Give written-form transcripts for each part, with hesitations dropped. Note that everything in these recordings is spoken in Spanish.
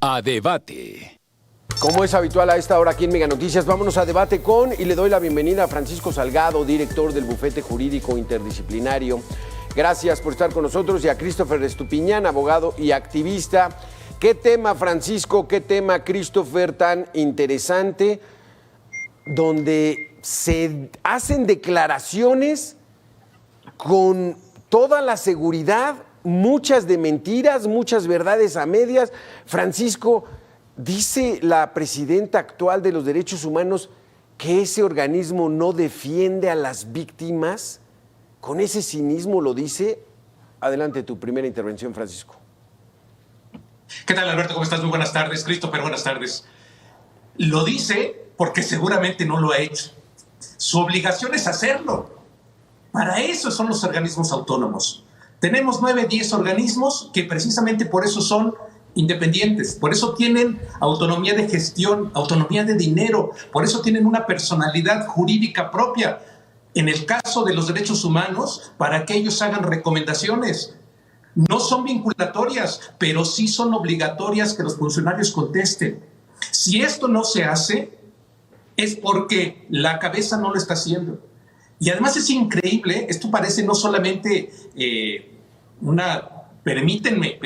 A debate. Como es habitual a esta hora aquí en Mega Noticias, vámonos a debate con, y le doy la bienvenida a Francisco Salgado, director del Bufete Jurídico Interdisciplinario. Gracias por estar con nosotros, y a Christopher Estupiñán, abogado y activista. ¿Qué tema, Francisco, qué tema, Christopher, tan interesante, donde se hacen declaraciones con toda la seguridad, muchas de mentiras, muchas verdades a medias? Francisco, dice la presidenta actual de los derechos humanos que ese organismo no defiende a las víctimas. Con ese cinismo lo dice. Adelante, tu primera intervención, Francisco. ¿Qué tal, Alberto? ¿Cómo estás? Muy buenas tardes. Christopher, buenas tardes. Lo dice porque seguramente no lo ha hecho. Su obligación es hacerlo. Para eso son los organismos autónomos. Tenemos 9, 10 organismos que precisamente por eso son independientes, por eso tienen autonomía de gestión, autonomía de dinero, por eso tienen una personalidad jurídica propia. En el caso de los derechos humanos, para que ellos hagan recomendaciones, no son vinculatorias, pero sí son obligatorias que los funcionarios contesten. Si esto no se hace, es porque la cabeza no lo está haciendo. Y además es increíble, esto parece no solamente permítanme,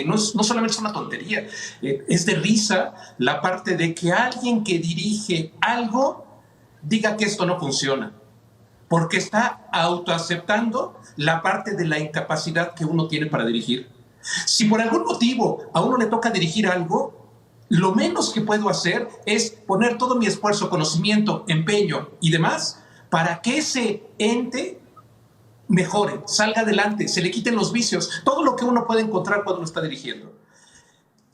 no solamente es una tontería, es de risa la parte de que alguien que dirige algo diga que esto no funciona, porque está autoaceptando la parte de la incapacidad que uno tiene para dirigir. Si por algún motivo a uno le toca dirigir algo, lo menos que puedo hacer es poner todo mi esfuerzo, conocimiento, empeño y demás para que ese ente mejore, salga adelante, se le quiten los vicios, todo lo que uno puede encontrar cuando lo está dirigiendo.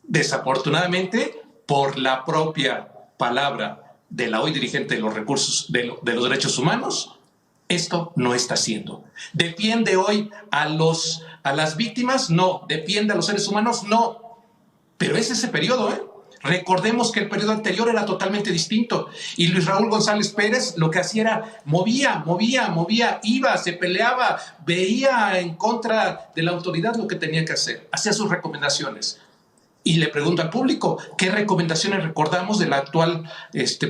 Desafortunadamente, por la propia palabra de la hoy dirigente de los recursos de los derechos humanos, esto no está haciendo. ¿Defiende hoy a las víctimas? No. ¿Defiende a los seres humanos? No. Pero es ese periodo, ¿eh? Recordemos que el periodo anterior era totalmente distinto, y Luis Raúl González Pérez lo que hacía era movía, iba, se peleaba, veía en contra de la autoridad lo que tenía que hacer, hacía sus recomendaciones. Y le pregunto al público, ¿qué recomendaciones recordamos de la actual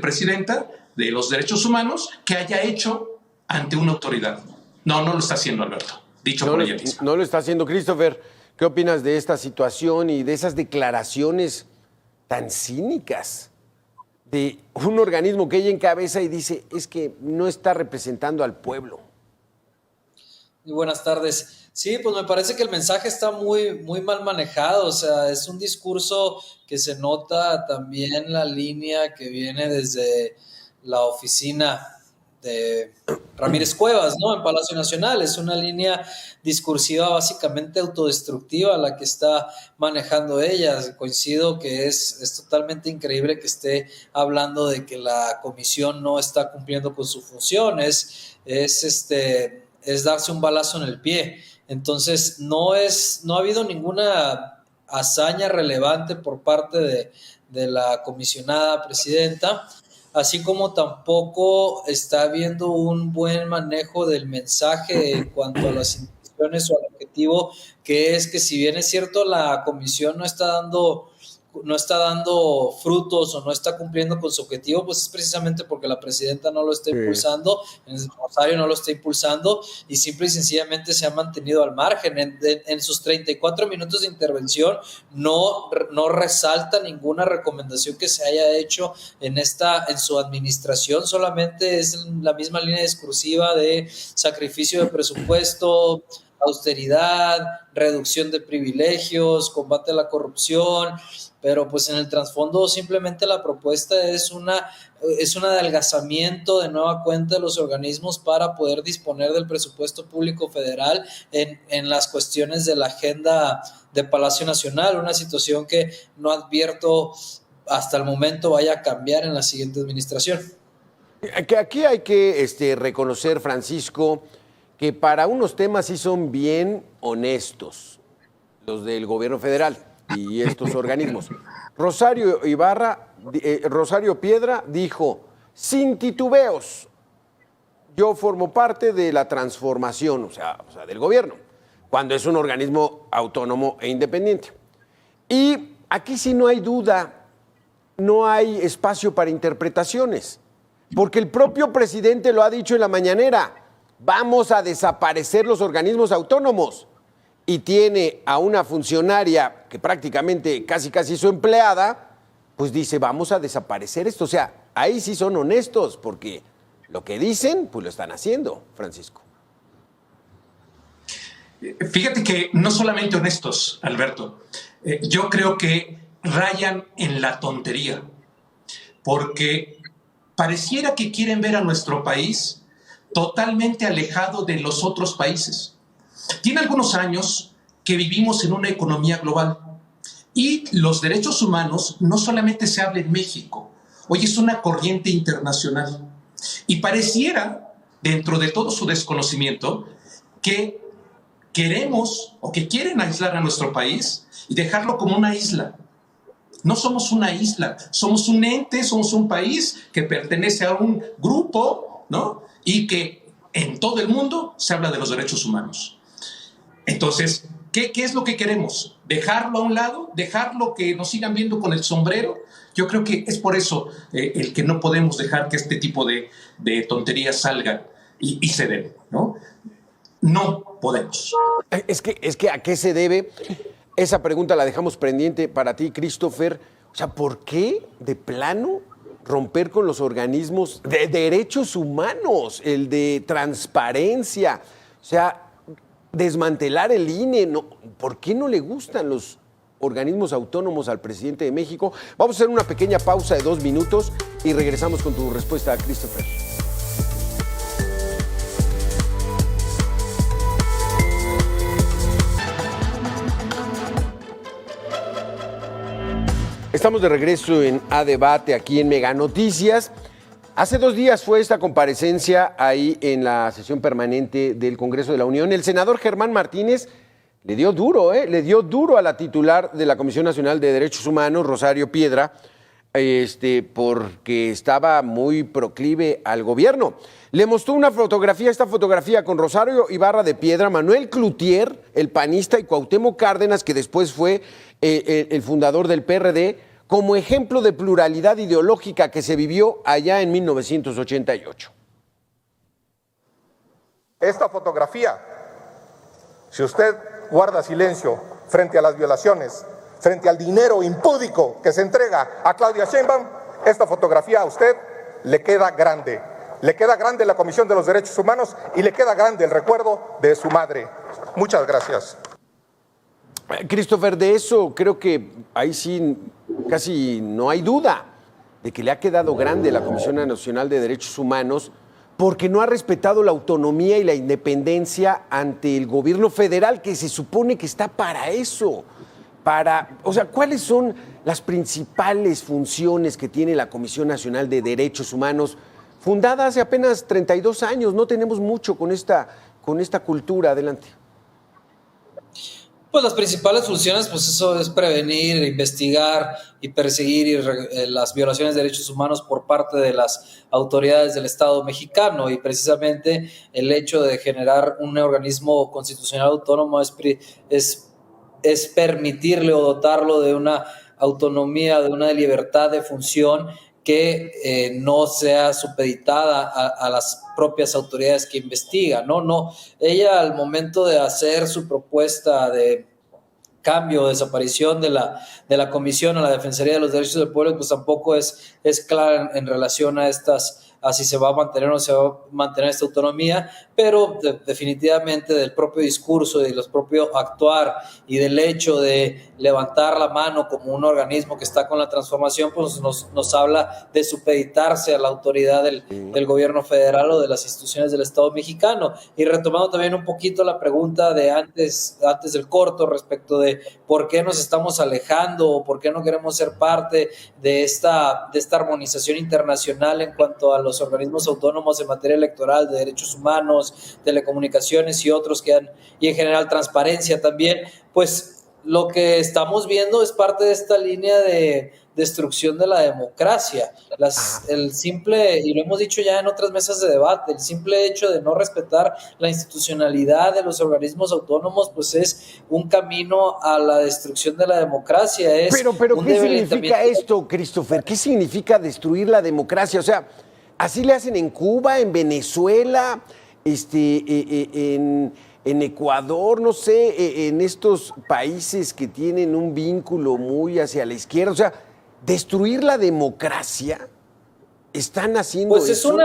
presidenta de los derechos humanos que haya hecho ante una autoridad? No lo está haciendo, Alberto, dicho por ella misma. No lo está haciendo. Christopher, ¿qué opinas de esta situación y de esas declaraciones tan cínicas de un organismo que ella encabeza y dice es que no está representando al pueblo? Muy buenas tardes. Sí, pues me parece que el mensaje está muy mal manejado. O sea, es un discurso que se nota también la línea que viene desde la oficina de Ramírez Cuevas, ¿no? En Palacio Nacional. Es una línea discursiva básicamente autodestructiva la que está manejando ella. Coincido que es totalmente increíble que esté hablando de que la comisión no está cumpliendo con sus funciones. Es darse un balazo en el pie. Entonces, no ha habido ninguna hazaña relevante por parte de la comisionada presidenta, así como tampoco está habiendo un buen manejo del mensaje en cuanto a las intenciones o al objetivo, que es que si bien es cierto la comisión no está dando frutos o no está cumpliendo con su objetivo, pues es precisamente porque la presidenta no lo está impulsando, el Rosario no lo está impulsando, y simple y sencillamente se ha mantenido al margen. En sus 34 minutos de intervención no resalta ninguna recomendación que se haya hecho en su administración, solamente es la misma línea discursiva de sacrificio de presupuesto, austeridad, reducción de privilegios, combate a la corrupción, pero pues en el trasfondo simplemente la propuesta es un adelgazamiento de nueva cuenta de los organismos para poder disponer del presupuesto público federal en las cuestiones de la agenda de Palacio Nacional, una situación que no advierto hasta el momento vaya a cambiar en la siguiente administración. Aquí hay que reconocer, Francisco, que para unos temas sí son bien honestos los del gobierno federal y estos organismos. Rosario Piedra dijo, sin titubeos, yo formo parte de la transformación, o sea, del gobierno, cuando es un organismo autónomo e independiente. Y aquí sí no hay duda, no hay espacio para interpretaciones, porque el propio presidente lo ha dicho en la mañanera, vamos a desaparecer los organismos autónomos, y tiene a una funcionaria que prácticamente casi su empleada, pues dice, vamos a desaparecer esto. O sea, ahí sí son honestos, porque lo que dicen, pues lo están haciendo, Francisco. Fíjate que no solamente honestos, Alberto, yo creo que rayan en la tontería, porque pareciera que quieren ver a nuestro país totalmente alejado de los otros países. Tiene algunos años que vivimos en una economía global y los derechos humanos no solamente se habla en México, hoy es una corriente internacional y pareciera, dentro de todo su desconocimiento, que queremos o que quieren aislar a nuestro país y dejarlo como una isla. No somos una isla, somos un ente, somos un país que pertenece a un grupo, ¿no? Y que en todo el mundo se habla de los derechos humanos. Entonces, ¿qué es lo que queremos? ¿Dejarlo a un lado? ¿Dejarlo que nos sigan viendo con el sombrero? Yo creo que es por eso el que no podemos dejar que este tipo de tonterías salgan y se den, ¿no? No podemos. Es que ¿a qué se debe? Esa pregunta la dejamos pendiente para ti, Christopher. O sea, ¿por qué de plano romper con los organismos de derechos humanos, el de transparencia? O sea, desmantelar el INE. No, ¿por qué no le gustan los organismos autónomos al presidente de México? Vamos a hacer una pequeña pausa de 2 minutos y regresamos con tu respuesta, Christopher. Estamos de regreso en A Debate, aquí en Mega Noticias. Hace 2 días fue esta comparecencia ahí en la sesión permanente del Congreso de la Unión. El senador Germán Martínez le dio duro a la titular de la Comisión Nacional de Derechos Humanos, Rosario Piedra, porque estaba muy proclive al gobierno. Le mostró esta fotografía con Rosario Ibarra de Piedra, Manuel Cloutier, el panista, y Cuauhtémoc Cárdenas, que después fue el fundador del PRD, como ejemplo de pluralidad ideológica que se vivió allá en 1988. Esta fotografía, si usted guarda silencio frente a las violaciones, frente al dinero impúdico que se entrega a Claudia Sheinbaum, esta fotografía a usted le queda grande. Le queda grande la Comisión de los Derechos Humanos y le queda grande el recuerdo de su madre. Muchas gracias. Christopher, de eso creo que ahí sí casi no hay duda de que le ha quedado grande la Comisión Nacional de Derechos Humanos porque no ha respetado la autonomía y la independencia ante el gobierno federal, que se supone que está para eso. O sea, ¿cuáles son las principales funciones que tiene la Comisión Nacional de Derechos Humanos? Fundada hace apenas 32 años, no tenemos mucho con esta cultura. Adelante. Pues las principales funciones, pues eso es prevenir, investigar y perseguir las violaciones de derechos humanos por parte de las autoridades del Estado mexicano, y precisamente el hecho de generar un organismo constitucional autónomo es permitirle o dotarlo de una autonomía, de una libertad de función que no sea supeditada a las propias autoridades que investigan, ¿no? Ella, al momento de hacer su propuesta de cambio o desaparición de la Comisión a la Defensoría de los Derechos del Pueblo, pues tampoco es clara en relación a si se va a mantener o no se va a mantener esta autonomía, pero definitivamente del propio discurso, de los propios actuar y del hecho de levantar la mano como un organismo que está con la transformación, pues nos habla de supeditarse a la autoridad del gobierno federal o de las instituciones del Estado mexicano. Y retomando también un poquito la pregunta de antes del corto respecto de por qué nos estamos alejando o por qué no queremos ser parte de esta armonización internacional en cuanto a los organismos autónomos en materia electoral, de derechos humanos, telecomunicaciones y otros y en general transparencia también, pues lo que estamos viendo es parte de esta línea de destrucción de la democracia. El simple, y lo hemos dicho ya en otras mesas de debate, el simple hecho de no respetar la institucionalidad de los organismos autónomos, pues es un camino a la destrucción de la democracia. Pero ¿qué significa esto, Christopher? ¿Qué significa destruir la democracia? O sea, así le hacen en Cuba, en Venezuela, en Ecuador, no sé, en estos países que tienen un vínculo muy hacia la izquierda. O sea, destruir la democracia, ¿están haciendo pues eso?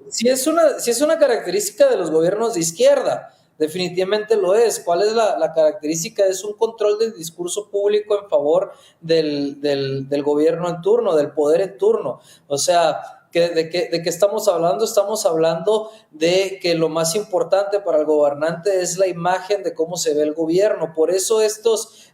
Si es una característica de los gobiernos de izquierda, definitivamente lo es. ¿Cuál es la característica? Es un control del discurso público en favor del gobierno en turno, del poder en turno. O sea, ¿de qué estamos hablando? Estamos hablando de que lo más importante para el gobernante es la imagen de cómo se ve el gobierno. Por eso estos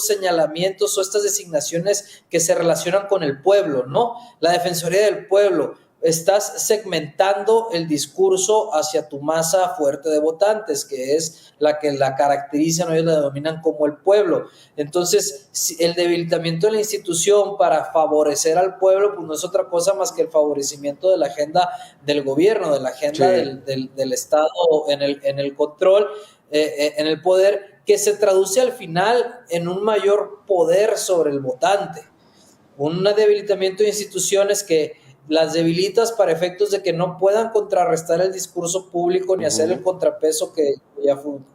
señalamientos o estas designaciones que se relacionan con el pueblo, ¿no? La Defensoría del Pueblo. Estás segmentando el discurso hacia tu masa fuerte de votantes, que es la que la caracterizan, ellos la denominan como el pueblo. Entonces, el debilitamiento de la institución para favorecer al pueblo, pues no es otra cosa más que el favorecimiento de la agenda del gobierno, de la agenda del Estado en el control, en el poder, que se traduce al final en un mayor poder sobre el votante. Un debilitamiento de instituciones que las debilitas para efectos de que no puedan contrarrestar el discurso público ni hacer el contrapeso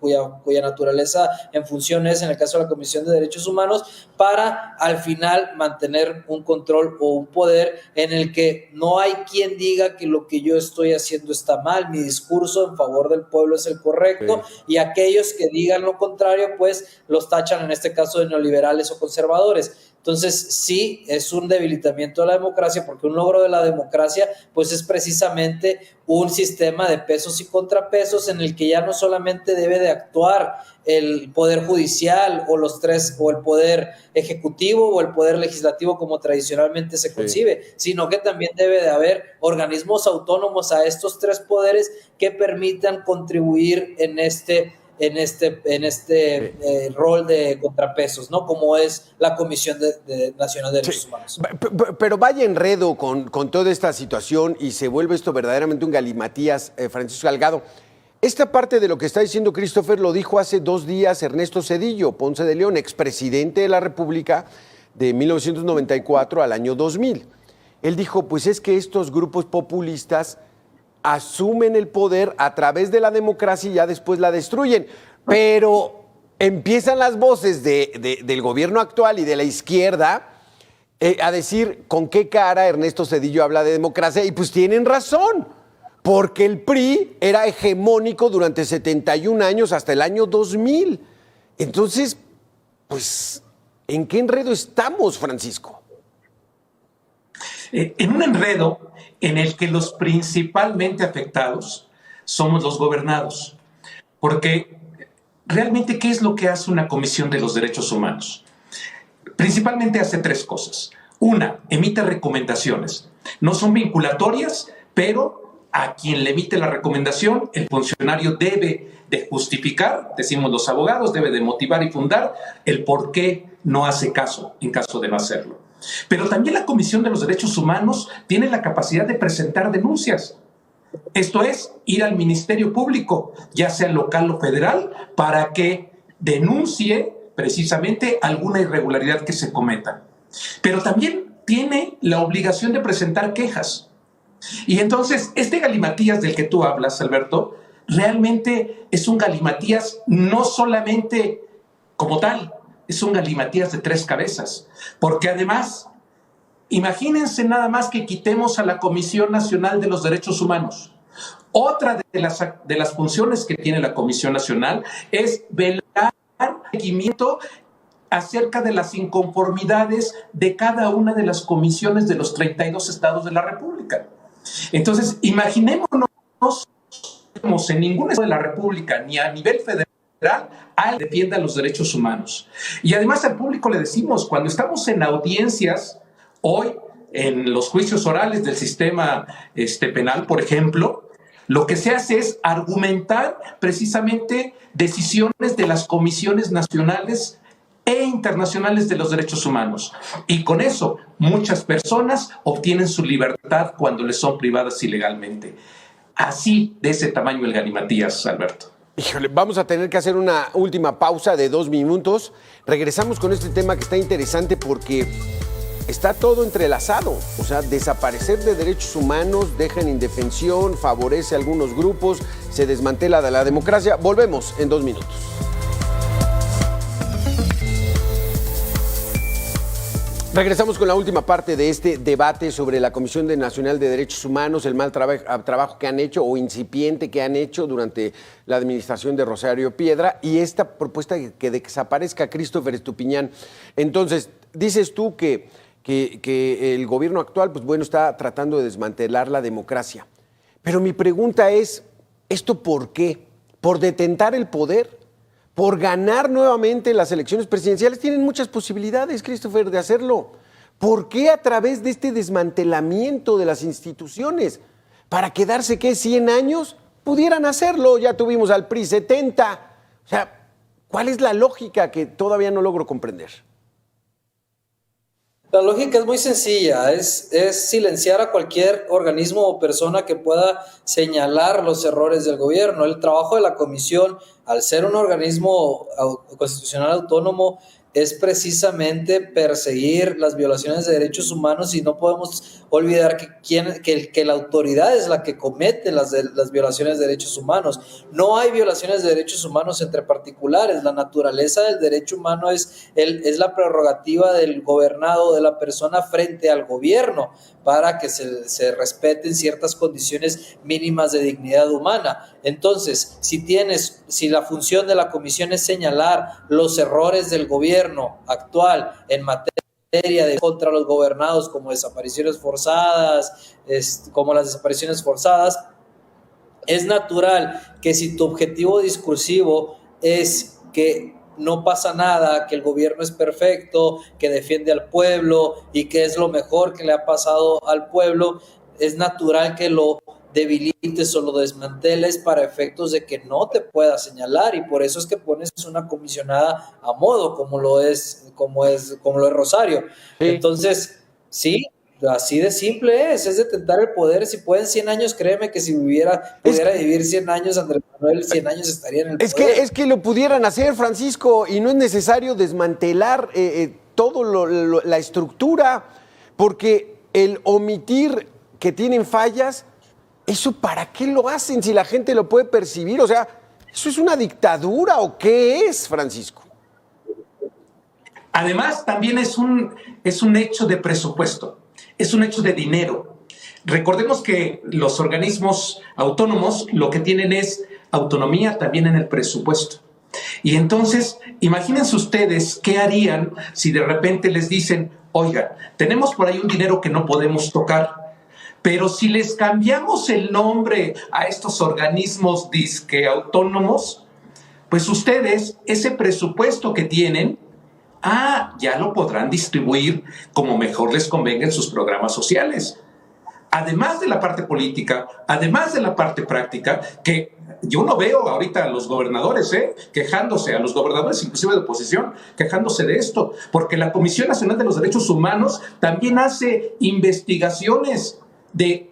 cuya naturaleza en función es, en el caso de la Comisión de Derechos Humanos, para al final mantener un control o un poder en el que no hay quien diga que lo que yo estoy haciendo está mal, mi discurso en favor del pueblo es el correcto, y aquellos que digan lo contrario, pues los tachan en este caso de neoliberales o conservadores. Entonces, sí, es un debilitamiento de la democracia, porque un logro de la democracia, pues es precisamente un sistema de pesos y contrapesos en el que ya no solamente debe de actuar el poder judicial o los tres, o el poder ejecutivo o el poder legislativo como tradicionalmente se concibe, sino que también debe de haber organismos autónomos a estos tres poderes que permitan contribuir en este rol de contrapesos, ¿no? Como es la Comisión Nacional de Derechos Humanos. Pero vaya enredo con toda esta situación y se vuelve esto verdaderamente un galimatías, Francisco Salgado. Esta parte de lo que está diciendo Christopher lo dijo hace 2 días Ernesto Zedillo Ponce de León, expresidente de la República de 1994 al año 2000. Él dijo, pues es que estos grupos populistas asumen el poder a través de la democracia y ya después la destruyen. Pero empiezan las voces del gobierno actual y de la izquierda a decir con qué cara Ernesto Zedillo habla de democracia, y pues tienen razón, porque el PRI era hegemónico durante 71 años hasta el año 2000. Entonces, pues, ¿en qué enredo estamos, Francisco? En un enredo en el que los principalmente afectados somos los gobernados. Porque realmente, ¿qué es lo que hace una Comisión de los Derechos Humanos? Principalmente hace 3 cosas. Una, emite recomendaciones. No son vinculatorias, pero a quien le emite la recomendación, el funcionario debe de justificar, decimos los abogados, debe de motivar y fundar el por qué no hace caso en caso de no hacerlo. Pero también la Comisión de los Derechos Humanos tiene la capacidad de presentar denuncias. Esto es, ir al Ministerio Público, ya sea local o federal, para que denuncie precisamente alguna irregularidad que se cometa. Pero también tiene la obligación de presentar quejas. Y entonces, este galimatías del que tú hablas, Alberto, realmente es un galimatías no solamente como tal, es un galimatías de 3 cabezas, porque además, imagínense nada más que quitemos a la Comisión Nacional de los Derechos Humanos. Otra de las funciones que tiene la Comisión Nacional es velar seguimiento acerca de las inconformidades de cada una de las comisiones de los 32 estados de la República. Entonces, imaginémonos en ningún estado de la República, ni a nivel federal, alguien defienda los derechos humanos. Y además al público le decimos, cuando estamos en audiencias, hoy en los juicios orales del sistema penal, por ejemplo, lo que se hace es argumentar precisamente decisiones de las comisiones nacionales e internacionales de los derechos humanos. Y con eso, muchas personas obtienen su libertad cuando les son privadas ilegalmente. Así, de ese tamaño el galimatías, Alberto. Híjole, vamos a tener que hacer una última pausa de 2 minutos. Regresamos con este tema que está interesante porque está todo entrelazado. O sea, desaparecer de derechos humanos deja en indefensión, favorece a algunos grupos, se desmantela de la democracia. Volvemos en 2 minutos. Regresamos con la última parte de este debate sobre la Comisión Nacional de Derechos Humanos, el mal trabajo que han hecho o incipiente que han hecho durante la administración de Rosario Piedra y esta propuesta de que desaparezca Christopher Estupiñán. Entonces, dices tú que el gobierno actual, pues bueno, está tratando de desmantelar la democracia. Pero mi pregunta es, ¿esto por qué? ¿Por detentar el poder? ¿Por ganar nuevamente las elecciones presidenciales? Tienen muchas posibilidades, Christopher, de hacerlo. ¿Por qué a través de este desmantelamiento de las instituciones? ¿Para quedarse, qué, 100 años? Pudieran hacerlo, ya tuvimos al PRI 70. O sea, ¿cuál es la lógica que todavía no logro comprender? La lógica es muy sencilla, es silenciar a cualquier organismo o persona que pueda señalar los errores del gobierno. El trabajo de la comisión, al ser un organismo constitucional autónomo, es precisamente perseguir las violaciones de derechos humanos y no podemos olvidar que la autoridad es la que comete las violaciones de derechos humanos. No hay violaciones de derechos humanos entre particulares. La naturaleza del derecho humano es la prerrogativa del gobernado, de la persona frente al gobierno, para que se respeten ciertas condiciones mínimas de dignidad humana. Entonces, si la función de la comisión es señalar los errores del gobierno actual en materia de contra los gobernados, como desapariciones forzadas, es natural que si tu objetivo discursivo es que no pasa nada, que el gobierno es perfecto, que defiende al pueblo y que es lo mejor que le ha pasado al pueblo, es natural que lo debilites o lo desmanteles para efectos de que no te pueda señalar, y por eso es que pones una comisionada a modo, como lo es Rosario. Sí. Entonces, sí, así de simple es detentar el poder. Si pueden 100 años, créeme que si pudiera vivir 100 años, Andrés Manuel 100 años estaría en el poder. Es que lo pudieran hacer, Francisco, y no es necesario desmantelar todo la estructura, porque el omitir que tienen fallas, ¿eso para qué lo hacen si la gente lo puede percibir? O sea, ¿eso es una dictadura o qué es, Francisco? Además, también es un hecho de presupuesto, es un hecho de dinero. Recordemos que los organismos autónomos lo que tienen es autonomía también en el presupuesto. Y entonces, imagínense ustedes qué harían si de repente les dicen, oiga, tenemos por ahí un dinero que no podemos tocar, pero si les cambiamos el nombre a estos organismos disque autónomos, pues ustedes ese presupuesto que tienen, ya lo podrán distribuir como mejor les convenga en sus programas sociales. Además de la parte política, además de la parte práctica, que yo no veo ahorita a los gobernadores quejándose, a los gobernadores inclusive de oposición, quejándose de esto, porque la Comisión Nacional de los Derechos Humanos también hace investigaciones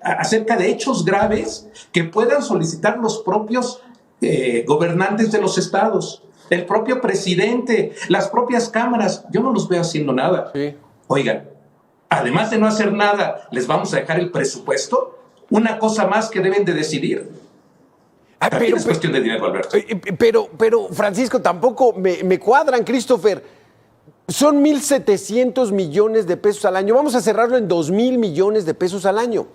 acerca de hechos graves que puedan solicitar los propios gobernantes de los estados, el propio presidente, las propias cámaras. Yo no los veo haciendo nada. Sí. Oigan, además de no hacer nada, ¿les vamos a dejar el presupuesto? Una cosa más que deben de decidir. Pero es cuestión de dinero, Alberto. Pero Francisco, tampoco me cuadran, Christopher. Son 1,700 millones de pesos al año. Vamos a cerrarlo en 2,000 millones de pesos al año.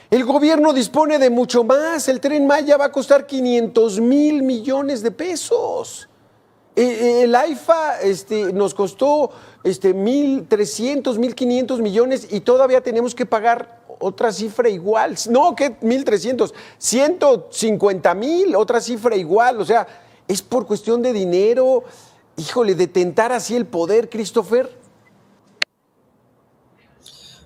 El gobierno dispone de mucho más. El Tren Maya va a costar 500,000 millones de pesos. El AIFA nos costó 1,300, 1,500 millones y todavía tenemos que pagar otra cifra igual. No, ¿qué 1,300? 150,000, otra cifra igual. O sea, es por cuestión de dinero. Híjole, detentar así el poder, Christopher.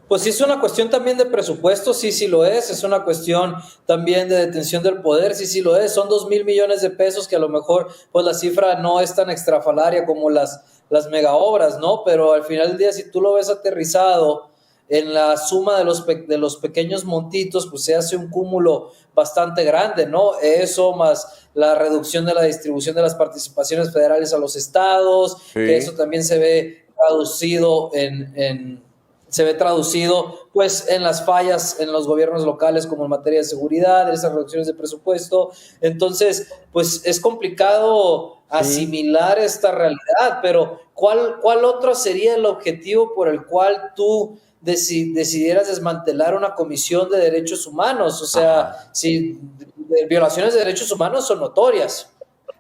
Pues sí, es una cuestión también de presupuesto, sí lo es. Es una cuestión también de detención del poder, sí lo es. Son 2,000 millones de pesos que a lo mejor pues la cifra no es tan extrafalaria como las las megaobras, ¿no? Pero al final del día, si tú lo ves aterrizado en la suma de los pequeños montitos, pues se hace un cúmulo bastante grande, ¿no? Eso más la reducción de la distribución de las participaciones federales a los estados, Sí. que eso también se ve traducido pues en las fallas en los gobiernos locales, como en materia de seguridad, en esas reducciones de presupuesto. Entonces, pues es complicado asimilar esta realidad, pero ¿cuál otro sería el objetivo por el cual tú decidieras desmantelar una comisión de derechos humanos? O sea, si violaciones de derechos humanos son notorias.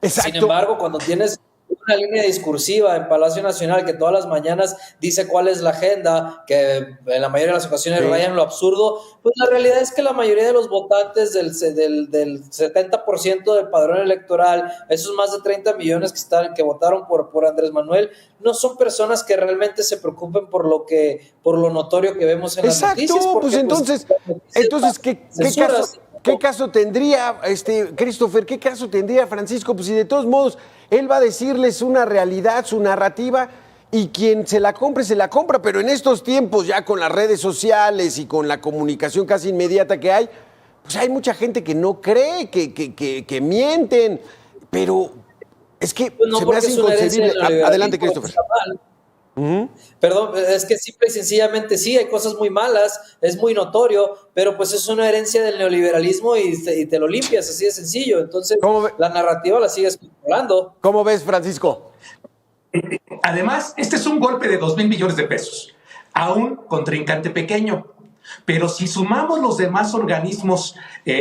Exacto. Sin embargo, cuando tienes una línea discursiva en Palacio Nacional que todas las mañanas dice cuál es la agenda, que en la mayoría de las ocasiones rayan lo absurdo, pues la realidad es que la mayoría de los votantes del 70% del padrón electoral, esos más de 30 millones que votaron por Andrés Manuel, no son personas que realmente se preocupen por lo notorio que vemos en las noticias. Exacto, pues entonces ¿qué caso tendría, Christopher, qué caso tendría Francisco? Pues si de todos modos él va a decirles una realidad, su narrativa, y quien se la compra, pero en estos tiempos ya con las redes sociales y con la comunicación casi inmediata que hay, pues hay mucha gente que no cree, que mienten, pero es que pues no, se me hace inconcebible. Adelante, Christopher. Perdón, es que simple y sencillamente sí, hay cosas muy malas, es muy notorio, pero pues es una herencia del neoliberalismo y te lo limpias, así de sencillo. Entonces, la narrativa la sigues controlando. ¿Cómo ves, Francisco? Además, este es un golpe de 2,000 millones de pesos a un contrincante pequeño. Pero si sumamos los demás organismos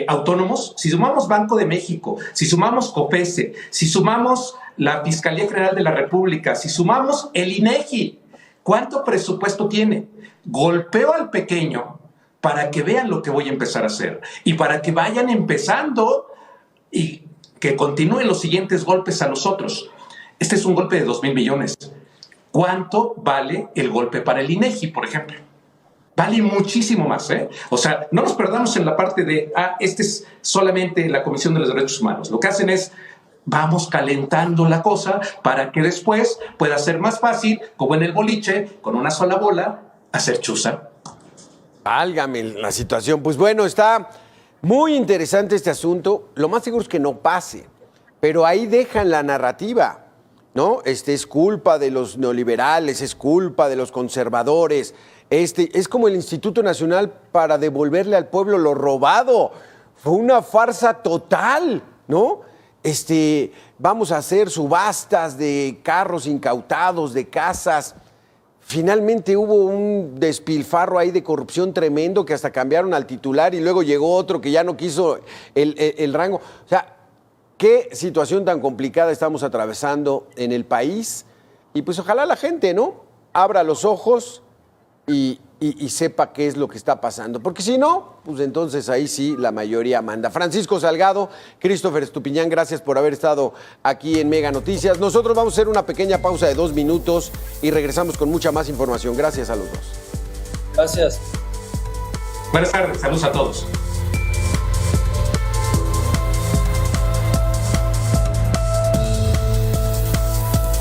autónomos, si sumamos Banco de México, si sumamos COFECE, si sumamos la Fiscalía General de la República, si sumamos el INEGI, ¿cuánto presupuesto tiene? Golpeo al pequeño para que vean lo que voy a empezar a hacer y para que vayan empezando y que continúen los siguientes golpes a los otros. Este es un golpe de 2,000 millones. ¿Cuánto vale el golpe para el INEGI, por ejemplo? Vale muchísimo más, ¿eh? O sea, no nos perdamos en la parte de, este es solamente la Comisión de los Derechos Humanos. Lo que hacen es, vamos calentando la cosa para que después pueda ser más fácil, como en el boliche, con una sola bola, hacer chuza. Válgame la situación. Pues bueno, está muy interesante este asunto. Lo más seguro es que no pase, pero ahí dejan la narrativa, ¿no? Es culpa de los neoliberales, es culpa de los conservadores. Es como el Instituto Nacional para devolverle al pueblo lo robado. Fue una farsa total, ¿no? Vamos a hacer subastas de carros incautados, de casas. Finalmente hubo un despilfarro ahí de corrupción tremendo que hasta cambiaron al titular y luego llegó otro que ya no quiso el rango. O sea, qué situación tan complicada estamos atravesando en el país. Y pues ojalá la gente, ¿no?, abra los ojos y sepa qué es lo que está pasando. Porque si no, pues entonces ahí sí la mayoría manda. Francisco Salgado, Christopher Estupiñán, gracias por haber estado aquí en Mega Noticias. Nosotros vamos a hacer una pequeña pausa de 2 minutos y regresamos con mucha más información. Gracias a los dos. Gracias. Buenas tardes, saludos a todos.